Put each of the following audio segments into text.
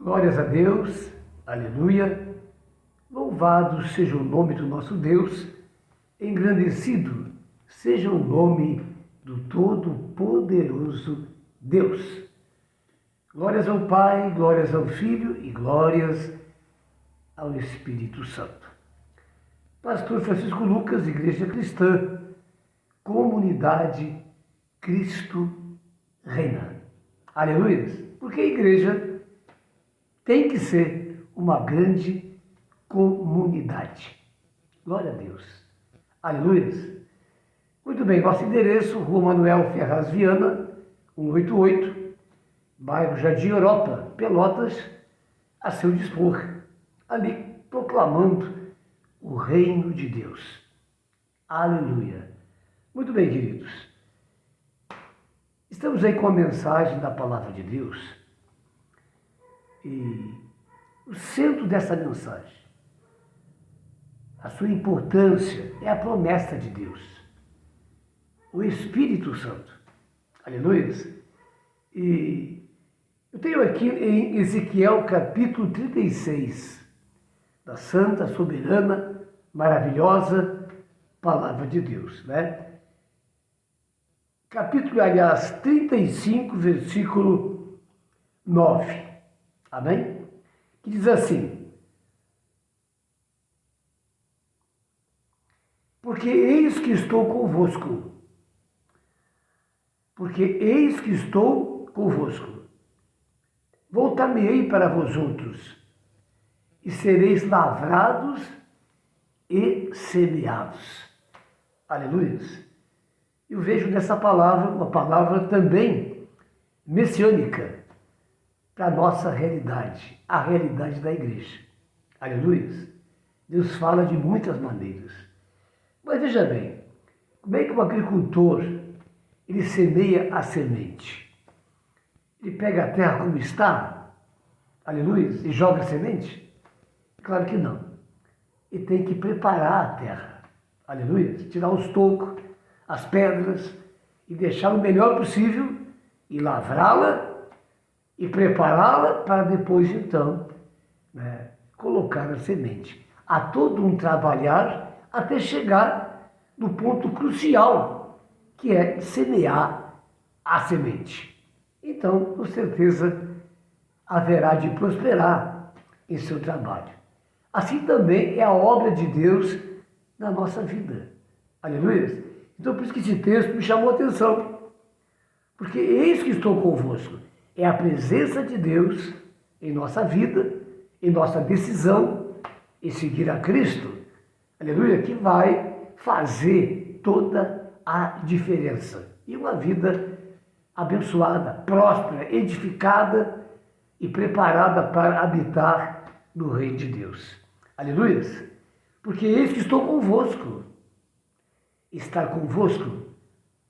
Glórias a Deus, aleluia. Louvado seja o nome do nosso Deus, engrandecido seja o nome do Todo-Poderoso Deus. Glórias ao Pai, glórias ao Filho e glórias ao Espírito Santo. Pastor Francisco Lucas, Igreja Cristã, Comunidade Cristo Reina. Aleluia. Porque a igreja tem que ser uma grande comunidade. Glória a Deus. Aleluia. Muito bem, nosso endereço, Rua Manuel Ferraz Viana, 188, bairro Jardim Europa, Pelotas, a seu dispor, ali proclamando o reino de Deus. Aleluia. Muito bem, queridos. Estamos aí com a mensagem da Palavra de Deus e o centro dessa mensagem, a sua importância é a promessa de Deus, o Espírito Santo. Aleluia. E eu tenho aqui em Ezequiel capítulo 36, da santa, soberana, maravilhosa Palavra de Deus, né? Capítulo, aliás, 35, versículo 9. Amém? Que diz assim: porque eis que estou convosco, voltar-me-ei para vós outros, e sereis lavrados e semeados. Aleluia. Eu vejo nessa palavra uma palavra também messiânica para a nossa realidade, a realidade da igreja. Aleluia. Deus fala de muitas maneiras. Mas veja bem, como é que um agricultor ele semeia a semente? Ele pega a terra como está, aleluia, e joga a semente? Claro que não. Ele tem que preparar a terra, aleluia, tirar os tocos, as pedras e deixar o melhor possível e lavrá-la e prepará-la para depois, então, colocar a semente. Há todo um trabalhar até chegar no ponto crucial, que é semear a semente. Então, com certeza, haverá de prosperar em seu trabalho. Assim também é a obra de Deus na nossa vida. Aleluia. Então, por isso que esse texto me chamou a atenção. Porque eis que estou convosco. É a presença de Deus em nossa vida, em nossa decisão em seguir a Cristo. Aleluia, que vai fazer toda a diferença. E uma vida abençoada, próspera, edificada e preparada para habitar no reino de Deus. Aleluia. Porque eis que estou convosco. Estar convosco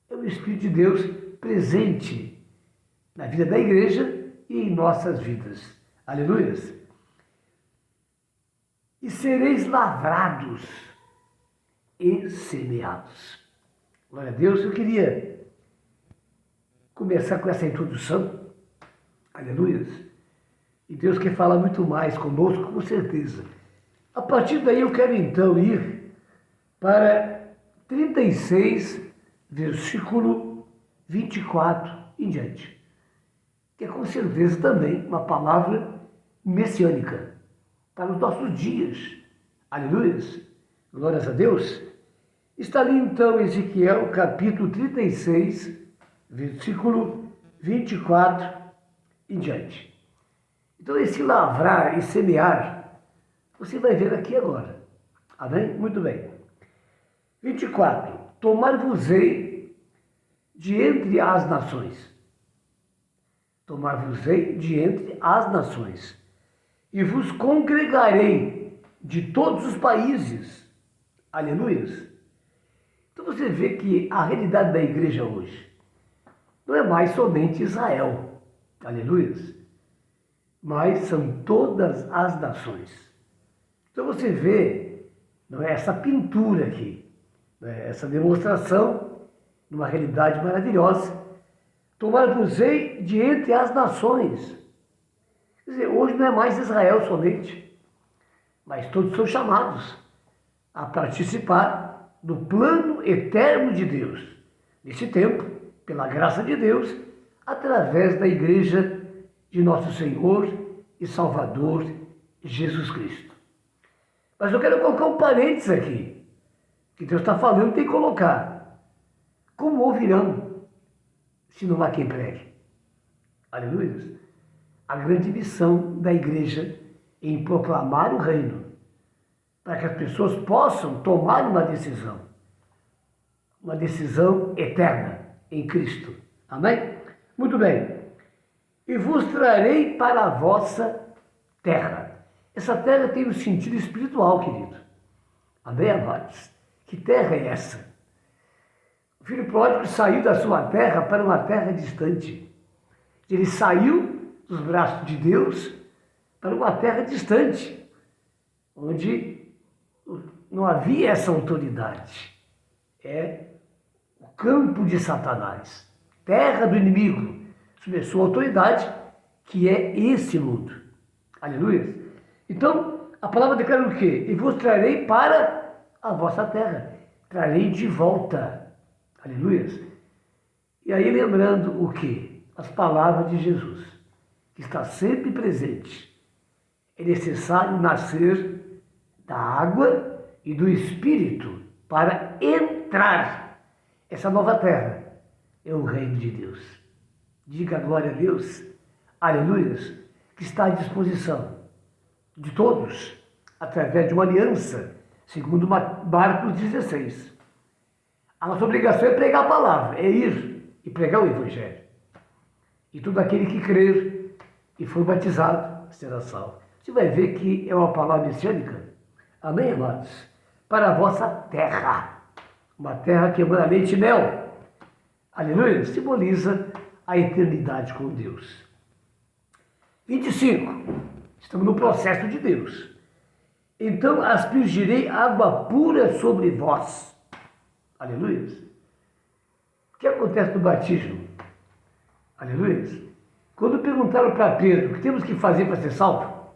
é o Espírito de Deus presente na vida da igreja e em nossas vidas. Aleluia. E sereis lavrados e semeados. Glória a Deus. Eu queria começar com essa introdução. Aleluia. E Deus quer falar muito mais conosco, com certeza. A partir daí eu quero então ir para 36, versículo 24 em diante, que é com certeza também uma palavra messiânica para os nossos dias. Aleluia. Glórias a Deus. Está ali então Ezequiel capítulo 36, versículo 24 em diante. Então esse lavrar e semear, você vai ver aqui agora. Amém? Muito bem. 24. Tomar-vos-ei de entre as nações. Tomar-vos-ei de entre as nações. E vos congregarei de todos os países. Aleluia. Então você vê que a realidade da igreja hoje não é mais somente Israel. Aleluia. Mas são todas as nações. Então você vê, não é, essa pintura aqui, essa demonstração de uma realidade maravilhosa. Tomar-vos-ei de entre as nações. Quer dizer, hoje não é mais Israel somente, mas todos são chamados a participar do plano eterno de Deus, nesse tempo, pela graça de Deus, através da Igreja de Nosso Senhor e Salvador Jesus Cristo. Mas eu quero colocar um parênteses aqui, que Deus está falando, tem que colocar. Como ouvirão, se não há quem pregue? Aleluia. A grande missão da igreja em proclamar o reino, para que as pessoas possam tomar uma decisão eterna em Cristo. Amém? Muito bem. E vos trarei para a vossa terra. Essa terra tem um sentido espiritual, querido. Amém, amados? Que terra é essa? O filho pródigo saiu da sua terra para uma terra distante. Ele saiu dos braços de Deus para uma terra distante, onde não havia essa autoridade. É o campo de Satanás, terra do inimigo, sob a sua autoridade, que é esse mundo. Aleluia. Então, a palavra declara o quê? E vos trarei para a vossa terra. Trarei de volta. Aleluia. E aí lembrando o quê? As palavras de Jesus, que está sempre presente. É necessário nascer da água e do Espírito para entrar. Essa nova terra é o reino de Deus. Diga glória a Deus. Aleluia. Que está à disposição de todos, através de uma aliança, segundo Marcos 16. A nossa obrigação é pregar a palavra, é ir e pregar o Evangelho. E todo aquele que crer e for batizado será salvo. Você vai ver que é uma palavra messiânica. Amém, amados? Para a vossa terra. Uma terra que emana leite e mel. Aleluia. Simboliza a eternidade com Deus. 25. Estamos no processo de Deus. Então aspergirei água pura sobre vós. Aleluia. O que acontece no batismo? Aleluia. Quando perguntaram para Pedro o que temos que fazer para ser salvo,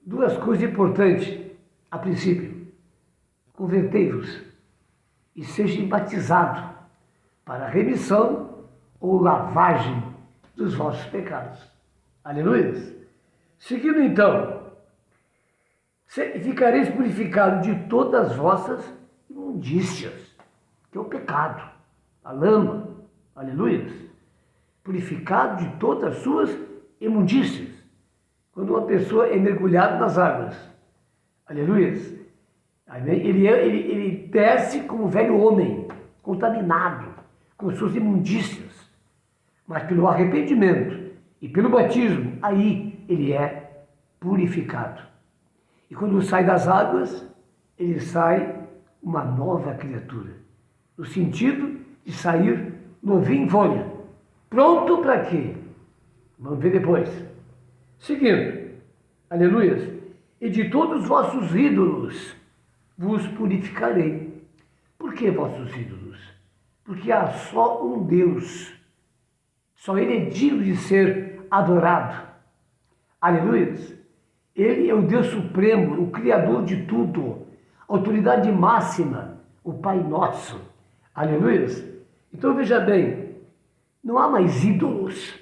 duas coisas importantes. A princípio, convertei-vos e sejam batizados para a remissão ou lavagem dos vossos pecados. Aleluia. Seguindo então, ficareis purificados de todas as vossas imundícias, que é o pecado, a lama. Aleluia. Purificado de todas as suas imundícias. Quando uma pessoa é mergulhada nas águas, aleluia, ele desce como um velho homem, contaminado, com suas imundícias. Mas pelo arrependimento e pelo batismo, aí ele é purificado. E quando sai das águas, ele sai uma nova criatura. No sentido de sair novinho em folha. Pronto para quê? Vamos ver depois. Seguindo, aleluia. E de todos os vossos ídolos vos purificarei. Por que vossos ídolos? Porque há só um Deus. Só Ele é digno de ser adorado. Aleluia. Ele é o Deus Supremo, o Criador de tudo. Autoridade máxima, o Pai Nosso. Aleluia. Então veja bem, não há mais ídolos.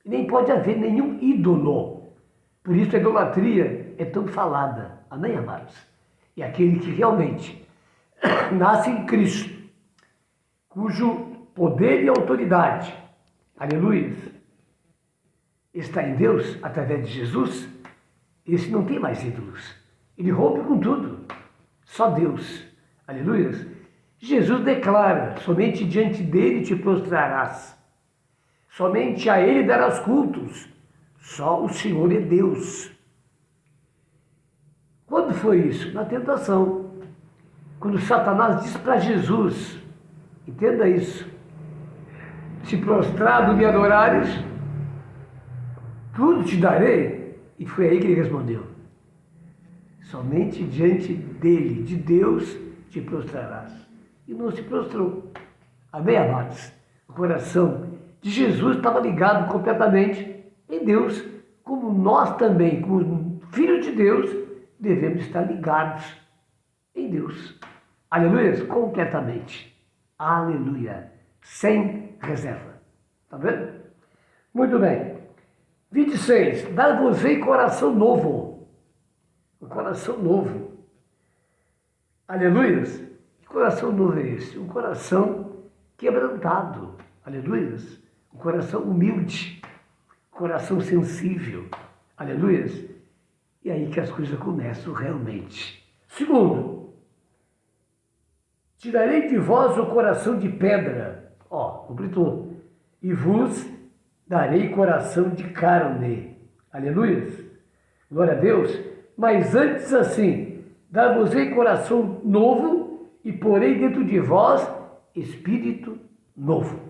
Nem pode haver nenhum ídolo. Por isso a idolatria é tão falada. Amém, amados? É aquele que realmente nasce em Cristo, cujo poder e autoridade, aleluia, está em Deus através de Jesus. Esse não tem mais ídolos. Ele rompe com tudo. Só Deus. Aleluia. Jesus declara, somente diante dele te prostrarás. Somente a ele darás cultos. Só o Senhor é Deus. Quando foi isso? Na tentação. Quando Satanás disse para Jesus, entenda isso, se prostrado me adorares, tudo te darei. E foi aí que ele respondeu, somente diante dele, de Deus, te prostrarás. E não se prostrou. Amém, amados? O coração de Jesus estava ligado completamente em Deus, como nós também, como filhos de Deus, devemos estar ligados em Deus. Aleluia, completamente. Aleluia, sem reserva. Está vendo? Muito bem. 26. Dar-vos-ei coração novo. Um coração novo. Aleluia. Que coração novo é esse? Um coração quebrantado. Aleluia. Um coração humilde. Um coração sensível. Aleluia. E aí que as coisas começam realmente. Segundo, tirarei de vós o coração de pedra. Completou. E vos darei coração de carne. Aleluia. Glória a Deus. Mas antes assim, dar-vos-ei coração novo e porei dentro de vós espírito novo.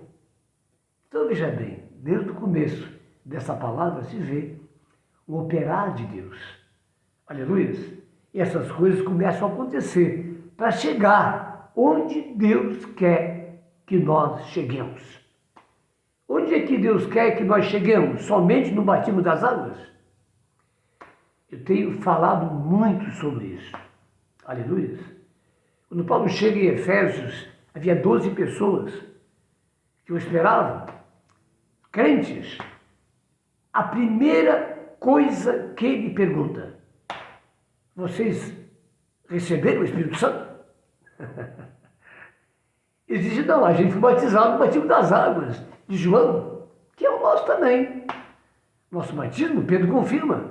Então veja bem, desde o começo dessa palavra se vê o operar de Deus. Aleluia. E essas coisas começam a acontecer para chegar onde Deus quer que nós cheguemos. Onde é que Deus quer que nós cheguemos? Somente no batismo das águas? Eu tenho falado muito sobre isso. Aleluia. Quando Paulo chega em Efésios, havia 12 pessoas que o esperavam, crentes. A primeira coisa que ele pergunta: vocês receberam o Espírito Santo? Eles dizem: não, a gente foi batizado no batismo das águas de João, que é o nosso também. Nosso batismo, Pedro confirma,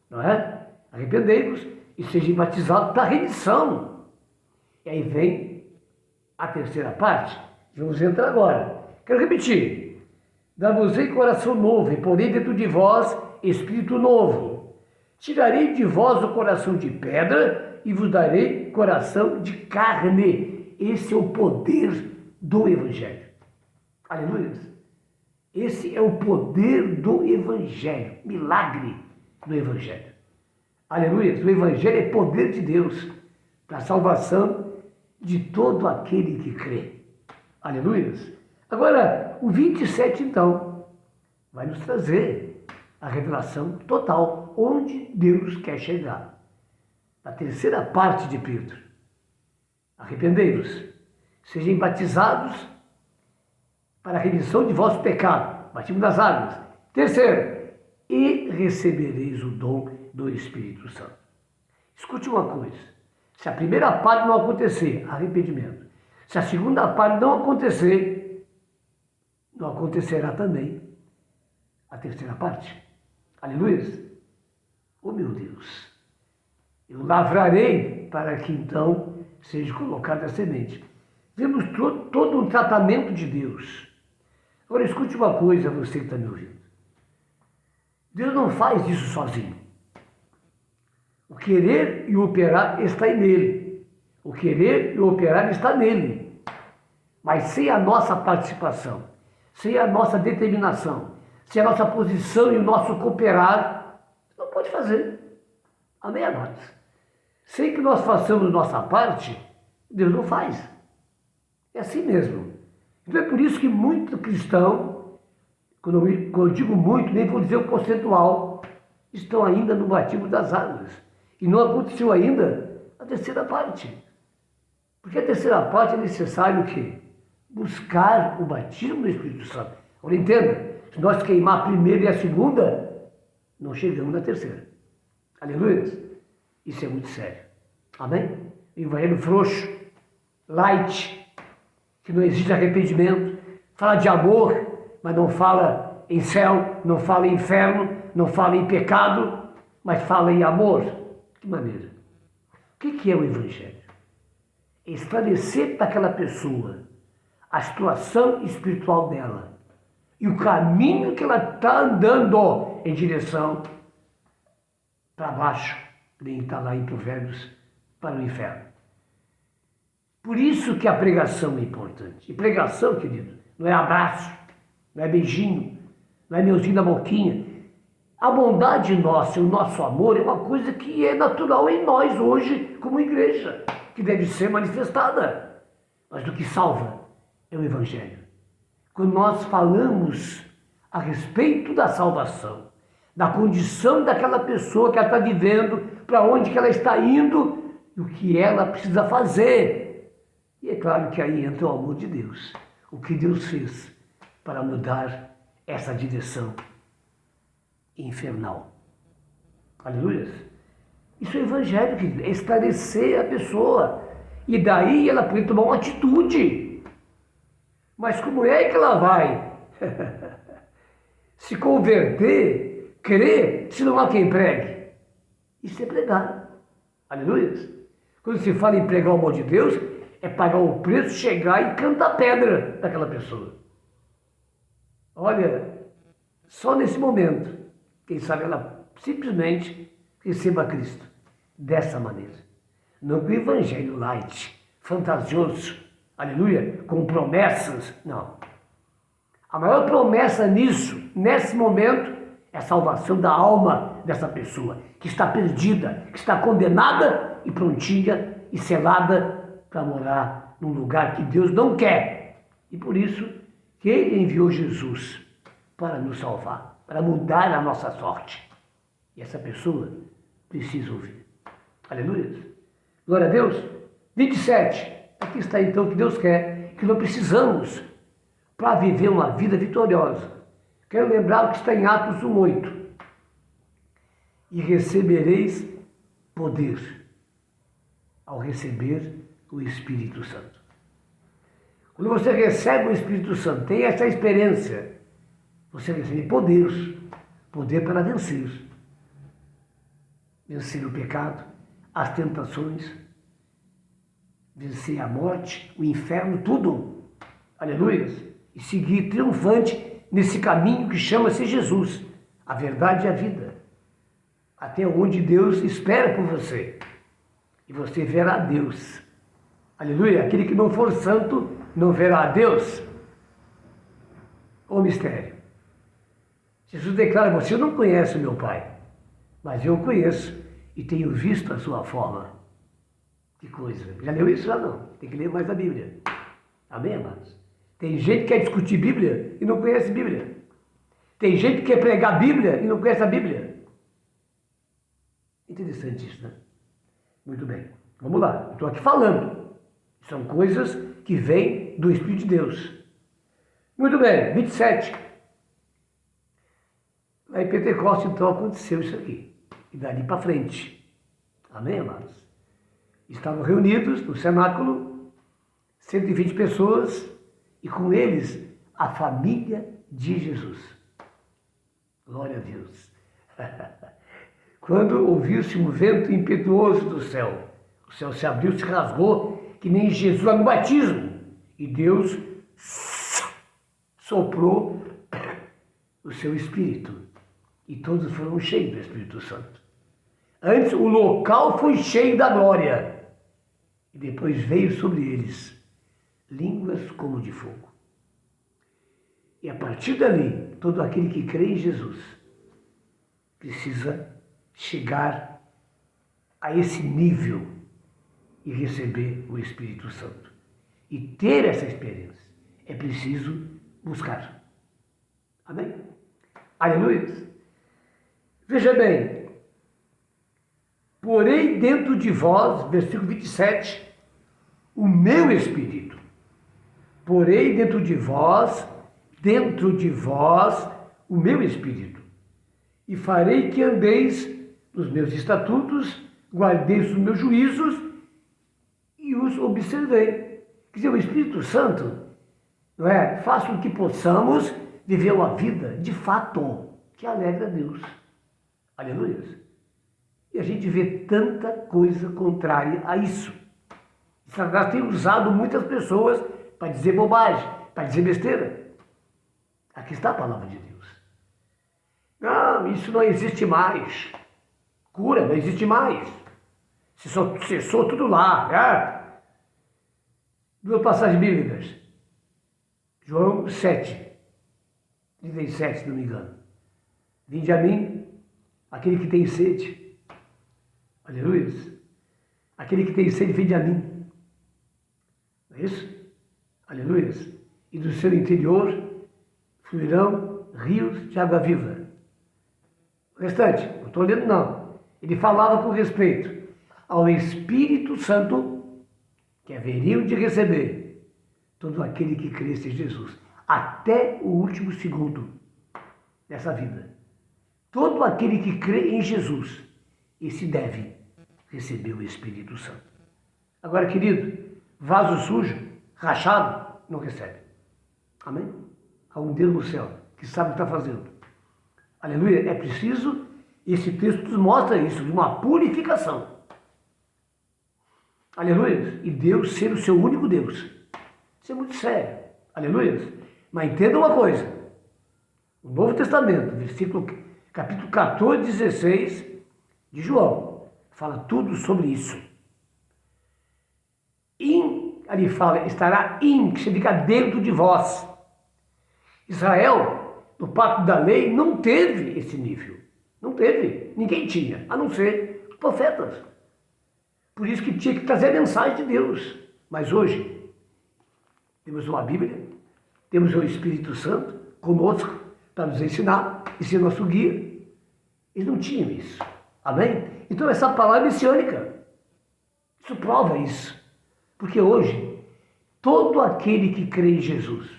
não é? Arrependei-vos e sejam batizados para a remissão. E aí vem a terceira parte. Vamos entrar agora. Quero repetir. Dar-vos-ei coração novo e porei dentro de vós espírito novo. Tirarei de vós o coração de pedra e vos darei coração de carne. Esse é o poder do Evangelho. Aleluia. Esse é o poder do Evangelho, milagre do Evangelho. Aleluia. O Evangelho é poder de Deus para a salvação de todo aquele que crê. Aleluia. Agora, o 27, então, vai nos trazer a revelação total, onde Deus quer chegar. A terceira parte de Pedro. Arrependei-vos, sejam batizados para a remissão de vosso pecado, batismo das águas. Terceiro, e recebereis o dom do Espírito Santo. Escute uma coisa, se a primeira parte não acontecer, arrependimento. Se a segunda parte não acontecer, não acontecerá também a terceira parte. Aleluia. Oh meu Deus, eu lavrarei para que então seja colocada a semente. Vemos todo um tratamento de Deus. Agora escute uma coisa, você que está me ouvindo. Deus não faz isso sozinho. O querer e o operar está nele. O querer e o operar está nele. Mas sem a nossa participação, sem a nossa determinação, sem a nossa posição e o nosso cooperar, não pode fazer. Amém, amados? Sem que nós façamos nossa parte, Deus não faz. É assim mesmo. Então é por isso que muito cristão, quando eu digo muito, nem vou dizer o percentual, estão ainda no batismo das águas. E não aconteceu ainda a terceira parte. Porque a terceira parte é necessário o quê? Buscar o batismo do Espírito Santo. Agora entenda, se nós queimar a primeira e a segunda, não chegamos na terceira. Aleluia. Isso é muito sério. Amém? Evangelho frouxo, light, que não exige arrependimento, fala de amor, mas não fala em céu, não fala em inferno, não fala em pecado, mas fala em amor. Que maneira? O que é o Evangelho? É esclarecer para aquela pessoa a situação espiritual dela e o caminho que ela está andando em direção para baixo, nem está lá em Provérbios, para o inferno. Por isso que a pregação é importante. E pregação, querido, não é abraço, não é beijinho, não é meuzinho na boquinha. A bondade nossa, o nosso amor é uma coisa que é natural em nós hoje, como igreja, que deve ser manifestada. Mas o que salva é o Evangelho. Quando nós falamos a respeito da salvação, da condição daquela pessoa que ela está vivendo, para onde que ela está indo e o que ela precisa fazer. E é claro que aí entra o amor de Deus. O que Deus fez para mudar essa direção infernal. Aleluia. Isso é evangelho, querido, é esclarecer a pessoa. E daí ela pode tomar uma atitude. Mas como é que ela vai se converter, crer, se não há quem pregue? Isso é pregar. Aleluia. Quando se fala em pregar o amor de Deus, é pagar o preço, chegar e cantar pedra daquela pessoa. Olha, só nesse momento, quem sabe ela simplesmente receba Cristo dessa maneira. Não com o evangelho light, fantasioso, aleluia, com promessas, não. A maior promessa nisso, nesse momento, é a salvação da alma dessa pessoa, que está perdida, que está condenada e prontinha e selada para morar num lugar que Deus não quer. E por isso que Ele enviou Jesus para nos salvar, para mudar a nossa sorte. E essa pessoa precisa ouvir. Aleluia. Glória a Deus. 27. Aqui está então o que Deus quer, que nós precisamos para viver uma vida vitoriosa. Quero lembrar o que está em Atos 1:8. E recebereis poder ao receber o Espírito Santo. Quando você recebe o Espírito Santo, tem essa experiência, você recebe poder. Poder para vencer. Vencer o pecado, as tentações, vencer a morte, o inferno, tudo. Aleluia. E seguir triunfante nesse caminho que chama-se Jesus, a verdade e a vida. Até onde Deus espera por você. E você verá Deus. Aleluia. Aquele que não for santo não verá a Deus. O mistério. Jesus declara, você não conhece o meu Pai, mas eu o conheço e tenho visto a sua forma. Que coisa. Já leu isso? Já não. Tem que ler mais a Bíblia. Amém, amados? Tem gente que quer discutir Bíblia e não conhece Bíblia. Tem gente que quer pregar Bíblia e não conhece a Bíblia. Interessante isso, né? Muito bem. Vamos lá. Estou aqui falando. São coisas que vêm do Espírito de Deus. Muito bem. 27. Lá em Pentecostes, então, aconteceu isso aqui. E dali para frente. Amém, amados? Estavam reunidos no cenáculo, 120 pessoas, e com eles a família de Jesus. Glória a Deus. Quando ouviu-se um vento impetuoso do céu, o céu se abriu, se rasgou, que nem Jesus lá no batismo. E Deus soprou o seu Espírito. E todos foram cheios do Espírito Santo. Antes o local foi cheio da glória. E depois veio sobre eles línguas como de fogo. E a partir dali, todo aquele que crê em Jesus precisa chegar a esse nível e receber o Espírito Santo. E ter essa experiência é preciso buscar. Amém? Aleluia! Veja bem, porém dentro de vós, versículo 27, o meu Espírito. Porém dentro de vós, o meu Espírito. E farei que andeis nos meus estatutos, guardeis os meus juízos e os observei. Quer dizer, o Espírito Santo, não é? Faça com que possamos viver uma vida de fato que alegra a Deus. Aleluia. E a gente vê tanta coisa contrária a isso. Satanás tem usado muitas pessoas para dizer bobagem, para dizer besteira. Aqui está a palavra de Deus. Não, isso não existe mais. Cura, não existe mais. Cessou tudo lá. É? Duas passagens bíblicas. João 7, 37, se não me engano. Vinde a mim, aquele que tem sede. Aleluia. Aquele que tem sede, vinde a mim. Não é isso? Aleluia. E do seu interior fluirão rios de água viva. O restante, não estou lendo não. Ele falava com respeito ao Espírito Santo que haveriam de receber todo aquele que cresce em Jesus, até o último segundo dessa vida. Todo aquele que crê em Jesus, esse deve receber o Espírito Santo. Agora, querido, vaso sujo, rachado, não recebe. Amém? Há um Deus no céu que sabe o que está fazendo. Aleluia. É preciso, esse texto nos mostra isso, de uma purificação. Aleluia. E Deus ser o seu único Deus. Isso é muito sério. Aleluia. Mas entenda uma coisa. O Novo Testamento, capítulo 14, 16 de João, fala tudo sobre isso. Ali fala, estará que significa dentro de vós. Israel, no pacto da lei, não teve esse nível. Não teve. Ninguém tinha, a não ser os profetas. Por isso que tinha que trazer a mensagem de Deus. Mas hoje, temos uma Bíblia, temos o Espírito Santo conosco para nos ensinar e ser nosso guia. Eles não tinham isso. Amém? Então essa palavra é messiânica. Isso prova isso. Porque hoje, todo aquele que crê em Jesus,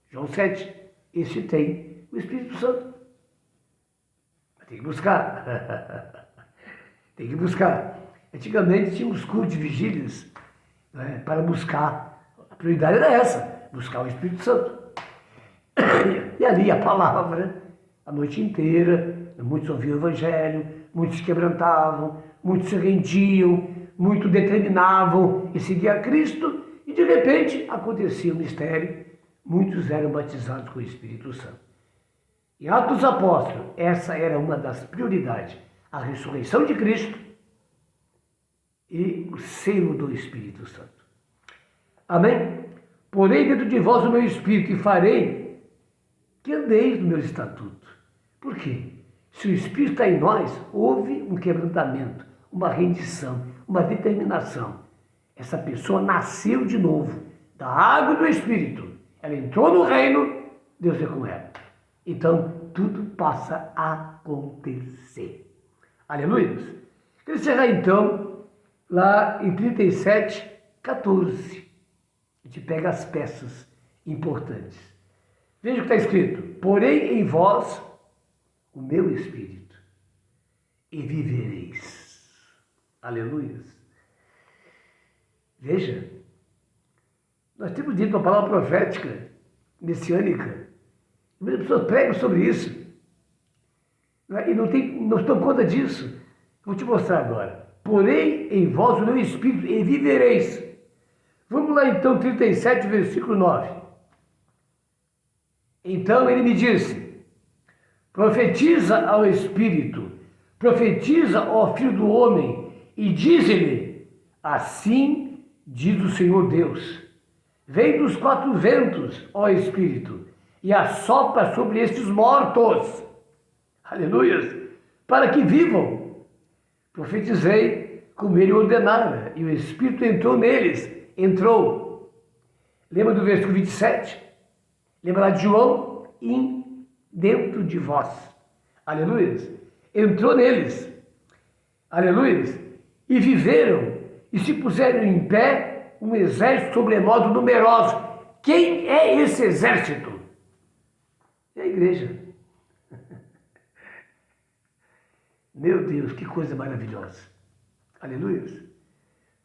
João 7, esse tem o Espírito Santo. Mas tem que buscar. Tem que buscar. Antigamente tínhamos cultos de vigílias, né, para buscar. A prioridade era essa, buscar o Espírito Santo. E ali a palavra, a noite inteira, muitos ouviam o Evangelho, muitos se quebrantavam, muitos se rendiam, muitos determinavam em seguir a Cristo, e de repente acontecia o mistério, muitos eram batizados com o Espírito Santo. Em Atos dos Apóstolos, essa era uma das prioridades, a ressurreição de Cristo e o selo do Espírito Santo. Amém? Porém dentro de vós o meu Espírito e farei que andeis no meu estatuto. Por quê? Se o Espírito está em nós, houve um quebrantamento, uma rendição, uma determinação. Essa pessoa nasceu de novo, da água e do Espírito. Ela entrou no reino, Deus é com ela. Então, tudo passa a acontecer. Aleluia. Quero encerrar então, lá em 37, 14. A gente pega as peças importantes. Veja o que está escrito. Porém em vós o meu Espírito, e vivereis. Aleluia. Veja, nós temos dito uma palavra profética, messiânica. Muitas pessoas pregam sobre isso. E não estão conta disso. Vou te mostrar agora. Porém em vós o meu Espírito, e vivereis. Vamos lá então, 37, versículo 9. Então ele me disse, profetiza ao Espírito, profetiza ao Filho do Homem, e diz-lhe, assim diz o Senhor Deus, vem dos quatro ventos, ó Espírito, e assopra sobre estes mortos, aleluia, para que vivam. Profetizei como ele ordenara, e o Espírito entrou neles, entrou. Lembra do versículo 27? Lembra lá de João? Dentro de vós. Aleluia. Entrou neles. Aleluia. E viveram e se puseram em pé um exército sobremodo numeroso. Quem é esse exército? É a igreja. Meu Deus, que coisa maravilhosa. Aleluia.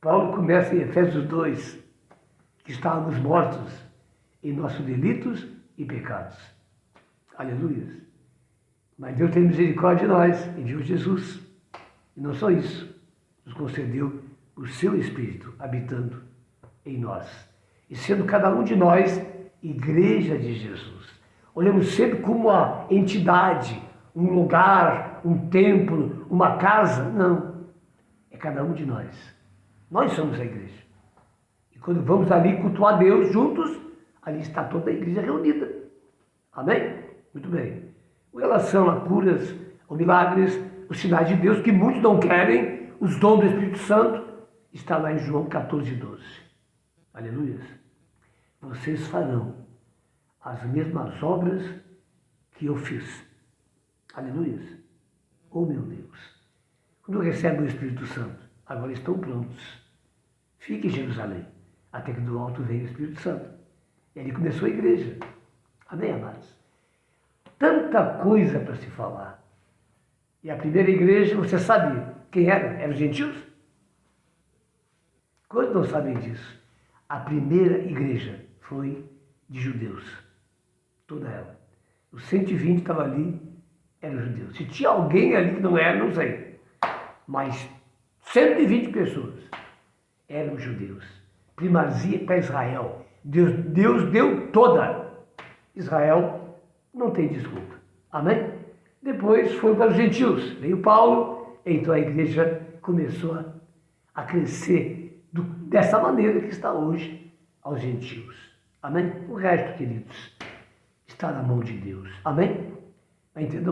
Paulo começa em Efésios 2, que estávamos mortos em nossos delitos e pecados. Aleluia. Mas Deus tem misericórdia de nós, enviou Jesus. E não só isso, nos concedeu o seu Espírito habitando em nós. E sendo cada um de nós igreja de Jesus. Olhamos sempre como uma entidade, um lugar, um templo, uma casa. Não. É cada um de nós. Nós somos a igreja. E quando vamos ali cultuar Deus juntos, ali está toda a igreja reunida. Amém? Muito bem. Com relação a curas, ou milagres, os sinais de Deus, que muitos não querem, os dons do Espírito Santo, está lá em João 14, 12. Aleluia. Vocês farão as mesmas obras que eu fiz. Aleluia. Oh, meu Deus! Quando recebem o Espírito Santo, agora estão prontos. Fique em Jerusalém, até que do alto venha o Espírito Santo. E ali começou a igreja. Amém, amados? Tanta coisa para se falar. E a primeira igreja, você sabe quem era? Eram os gentios? Quantos não sabem disso? A primeira igreja foi de judeus. Toda ela. Os 120 estavam ali, eram judeus. Se tinha alguém ali que não era, não sei. Mas 120 pessoas eram judeus. Primazia para Israel. Deus deu toda. Israel não tem desculpa. Amém? Depois foi para os gentios. Veio Paulo, então a igreja começou a crescer dessa maneira que está hoje aos gentios. Amém? O resto, queridos, está na mão de Deus. Amém? Entendeu?